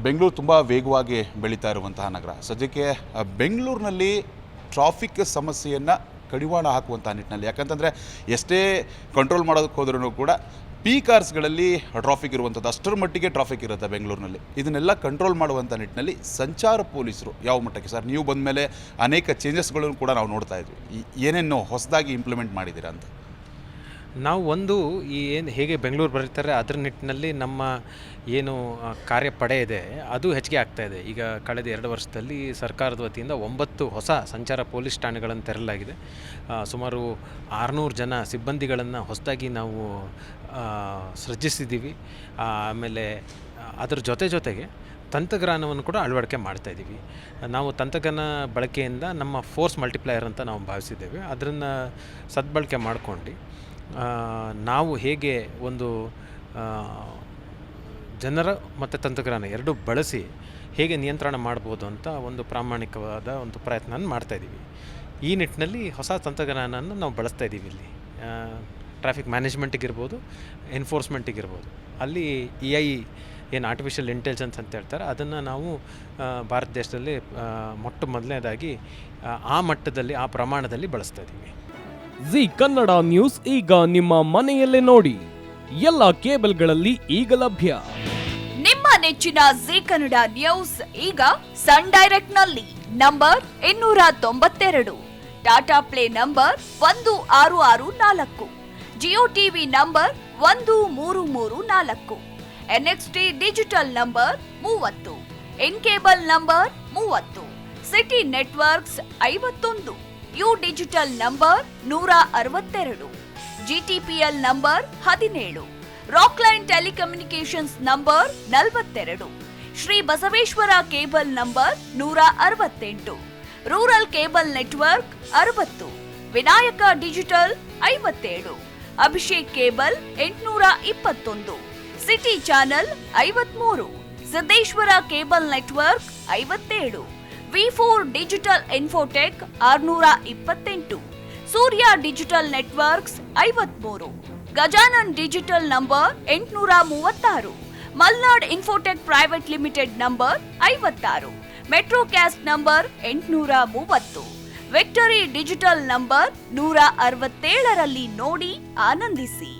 ಬೆಂಗಳೂರು ತುಂಬ ವೇಗವಾಗಿ ಬೆಳೀತಾ ಇರುವಂತಹ ನಗರ. ಸದ್ಯಕ್ಕೆ ಬೆಂಗಳೂರಿನಲ್ಲಿ ಟ್ರಾಫಿಕ್ ಸಮಸ್ಯೆಯನ್ನು ಕಡಿವಾಣ ಹಾಕುವಂಥ ನಿಟ್ಟಿನಲ್ಲಿ, ಯಾಕಂತಂದರೆ ಎಷ್ಟೇ ಕಂಟ್ರೋಲ್ ಮಾಡೋದಕ್ಕೆ ಹೋದ್ರೂ ಕೂಡ ಪೀಕ್ ಅವರ್ಸ್ಗಳಲ್ಲಿ ಟ್ರಾಫಿಕ್ ಇರುವಂಥದ್ದು, ಅಷ್ಟರ ಮಟ್ಟಿಗೆ ಟ್ರಾಫಿಕ್ ಇರುತ್ತೆ ಬೆಂಗಳೂರಿನಲ್ಲಿ. ಇದನ್ನೆಲ್ಲ ಕಂಟ್ರೋಲ್ ಮಾಡುವಂಥ ನಿಟ್ಟಿನಲ್ಲಿ ಸಂಚಾರ ಪೊಲೀಸರು ಯಾವ ಮಟ್ಟಕ್ಕೆ ಸರ್, ನೀವು ಬಂದ ಮೇಲೆ ಅನೇಕ ಚೇಂಜಸ್ಗಳನ್ನು ಕೂಡ ನಾವು ನೋಡ್ತಾ ಇದ್ವಿ, ಏನೇನು ಹೊಸದಾಗಿ ಇಂಪ್ಲಿಮೆಂಟ್ ಮಾಡಿದ್ದೀರಾ ಅಂತ? ನಾವು ಹೇಗೆ ಬೆಂಗಳೂರು ಬರೀತಾರೆ ಅದರ ನಿಟ್ಟಿನಲ್ಲಿ ನಮ್ಮ ಏನು ಕಾರ್ಯಪಡೆ ಇದೆ ಅದು ಹೆಚ್ಚಿಗೆ ಆಗ್ತಾಯಿದೆ. ಈಗ ಕಳೆದ 2 ವರ್ಷದಲ್ಲಿ ಸರ್ಕಾರದ ವತಿಯಿಂದ 9 ಹೊಸ ಸಂಚಾರ ಪೊಲೀಸ್ ಠಾಣೆಗಳನ್ನು ತೆರಲಾಗಿದೆ. ಸುಮಾರು 600 ಜನ ಸಿಬ್ಬಂದಿಗಳನ್ನು ಹೊಸದಾಗಿ ನಾವು ಸೃಜಿಸಿದ್ದೀವಿ. ಆಮೇಲೆ ಅದರ ಜೊತೆಗೆ ತಂತ್ರಜ್ಞಾನವನ್ನು ಕೂಡ ಅಳವಡಿಕೆ ಮಾಡ್ತಾಯಿದ್ದೀವಿ. ನಾವು ತಂತ್ರಜ್ಞಾನ ಬಳಕೆಯಿಂದ ನಮ್ಮ ಫೋರ್ಸ್ ಮಲ್ಟಿಪ್ಲೈಯರ್ ಅಂತ ನಾವು ಭಾವಿಸಿದ್ದೇವೆ. ಅದನ್ನು ಸದ್ಬಳಕೆ ಮಾಡ್ಕೊಂಡು ನಾವು ಹೇಗೆ ಒಂದು ಜನರ ಮತ್ತು ತಂತ್ರಜ್ಞಾನ ಎರಡೂ ಬಳಸಿ ಹೇಗೆ ನಿಯಂತ್ರಣ ಮಾಡ್ಬೋದು ಅಂತ ಒಂದು ಪ್ರಾಮಾಣಿಕವಾದ ಒಂದು ಪ್ರಯತ್ನ ಮಾಡ್ತಾಯಿದ್ದೀವಿ. ಈ ನಿಟ್ಟಿನಲ್ಲಿ ಹೊಸ ತಂತ್ರಜ್ಞಾನವನ್ನು ನಾವು ಬಳಸ್ತಾ ಇದ್ದೀವಿ. ಇಲ್ಲಿ ಟ್ರಾಫಿಕ್ ಮ್ಯಾನೇಜ್ಮೆಂಟಿಗಿರ್ಬೋದು, ಎನ್ಫೋರ್ಸ್ಮೆಂಟಿಗಿರ್ಬೋದು, ಅಲ್ಲಿ AI ಏನು ಆರ್ಟಿಫಿಷಿಯಲ್ ಇಂಟೆಲಿಜೆನ್ಸ್ ಅಂತ ಹೇಳ್ತಾರೆ, ಅದನ್ನು ನಾವು ಭಾರತ ದೇಶದಲ್ಲಿ ಮೊದಲನೇದಾಗಿ ಆ ಮಟ್ಟದಲ್ಲಿ, ಆ ಪ್ರಮಾಣದಲ್ಲಿ ಬಳಸ್ತಾ ಇದ್ದೀವಿ. ಜಿ ಕನ್ನಡ ನ್ಯೂಸ್ ಈಗ ನಿಮ್ಮ ಮನೆಯಲ್ಲೇ ನೋಡಿ. ಎಲ್ಲ ಕೇಬಲ್ಗಳಲ್ಲಿ ಈಗ ಲಭ್ಯ. ನಿಮ್ಮ ನೆಚ್ಚಿನ ಜಿ ಕನ್ನಡ ನ್ಯೂಸ್ ಈಗ ಸನ್ ಡೈರೆಕ್ಟ್ ನಲ್ಲಿ number 292, Tata play number 1664, Jio TV number 1334, NXT digital number 30, in cable number 30, city networks 51, U digital number 162, GTPL number 17, Rockline telecommunications number 42, Shri Basaveshwara cable number 168, rural cable network 60, Vinayaka digital 57, Abhishek cable 821, city channel 53, Siddeshwara cable network 57, V4 digital Infotech 628, Surya digital networks 53, Gajanan digital number 836, Malnad infotech private limited number 56, metrocast number 830, victory digital number 167ರಲ್ಲಿ ನೋಡಿ ಆನಂದಿಸಿ.